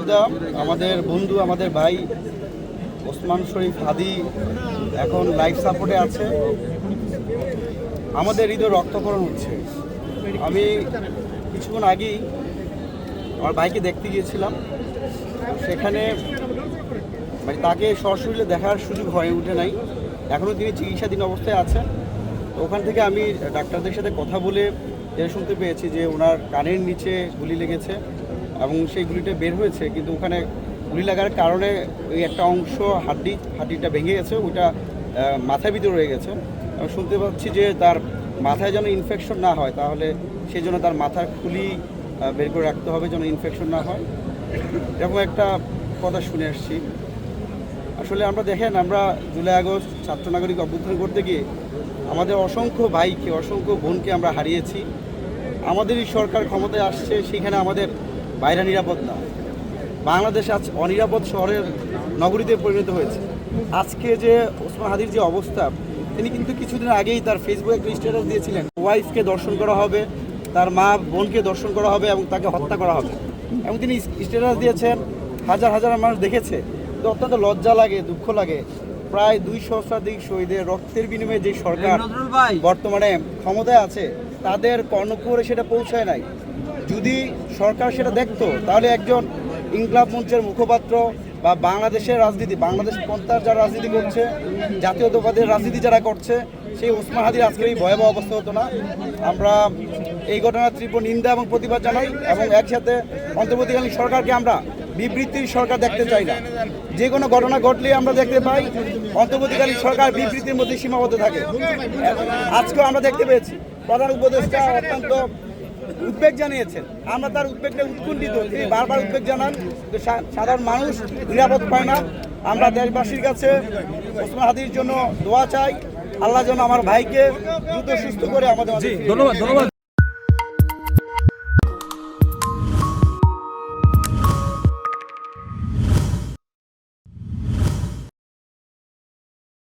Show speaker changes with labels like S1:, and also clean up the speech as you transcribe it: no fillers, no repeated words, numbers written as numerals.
S1: নিন্দা। আমাদের বন্ধু, আমাদের ভাই ওসমান শরীফ হাদি এখন লাইফ সাপোর্টে আছে। আমাদের হৃদয় রক্তক্ষরণ হচ্ছে। আমি কিছুক্ষণ আগেই আমার ভাইকে দেখতে গিয়েছিলাম, সেখানে মানে তাকে সরাসরি দেখার সুযোগ হয়ে ওঠে নাই, এখনও তিনি চিকিৎসাধীন অবস্থায় আছে। তো ওখান থেকে আমি ডাক্তারদের সাথে কথা বলে যেটা শুনতে পেয়েছি যে ওনার কানের নিচে গুলি লেগেছে এবং সেই গুলিটা বের হয়েছে, কিন্তু ওখানে গুলি লাগার কারণে ওই একটা অংশ হাড্ডিটা ভেঙে গেছে, ওইটা মাথার ভিতরে রয়ে গেছে। আমি শুনতে পাচ্ছি যে তার মাথায় যেন ইনফেকশন না হয়, তাহলে সেই জন্য তার মাথার খুলি বের করে রাখতে হবে যেন ইনফেকশন না হয়, এরকম একটা কথা শুনে আসছি। আসলে আমরা দেখেন, আমরা জুলাই আগস্ট ছাত্র নাগরিক অভ্যুত্থান করতে গিয়ে আমাদের অসংখ্য ভাইকে, অসংখ্য বোনকে আমরা হারিয়েছি। আমাদেরই সরকার ক্ষমতায় আসছে, সেখানে আমাদের বাইরে নিরাপদ না। বাংলাদেশ আজ অনিরাপদ শহরের নগরীতে পরিণত হয়েছে। আজকে যে ওসমান হাদির যে অবস্থা, তিনি কিন্তু কিছুদিন আগেই তার ফেসবুকে একটা স্ট্যাটাস দিয়েছিলেন, ওয়াইফকে দর্শন করা হবে, তার মা বোনকে দর্শন করা হবে এবং তাকে হত্যা করা হবে, এবং তিনি স্ট্যাটাস দিয়েছেন, হাজার হাজার মানুষ দেখেছে। তো অত্যন্ত লজ্জা লাগে, দুঃখ লাগে। প্রায় 200 শতাধিক শহীদের রক্তের বিনিময়ে যে সরকার বর্তমানে ক্ষমতায় আছে, তাদের কর্ণকুহরে সেটা পৌঁছায় নাই। যদি সরকার সেটা দেখতো, তাহলে একজন ইনকলাব মঞ্চের মুখপাত্র বা বাংলাদেশের রাজনীতি, বাংলাদেশ পন্থার যারা রাজনীতি করছে, জাতীয়তাবাদের রাজনীতি যারা করছে, সেই ওসমান হাদির আজকের এই ভয়াবহ অবস্থা হতো না। আমরা এই ঘটনার তীব্র নিন্দা এবং প্রতিবাদ জানাই, এবং একসাথে অন্তর্বর্তীকালীন সরকারকে আমরা বিবৃতির সরকার দেখতে চাই না। যে কোনো ঘটনা ঘটলে আমরা দেখতে পাই অন্তর্বর্তীকালীন সরকার বিবৃতির মধ্যে সীমাবদ্ধ থাকে। আজকেও আমরা দেখতে পেয়েছি প্রধান উপদেষ্টা অত্যন্ত উদ্বেগ জানিয়েছেন, আমরা তার উদ্বেগটা উৎকণ্ঠিত। তিনি বারবার উদ্বেগ জানান, সাধারণ মানুষ নিরাপদ পায় না। আমরা দেশবাসীর কাছে ওসমান হাদির জন্য দোয়া চাই, আল্লাহ যেন আমার ভাইকে দ্রুত সুস্থ করে আমাদের। ধন্যবাদ।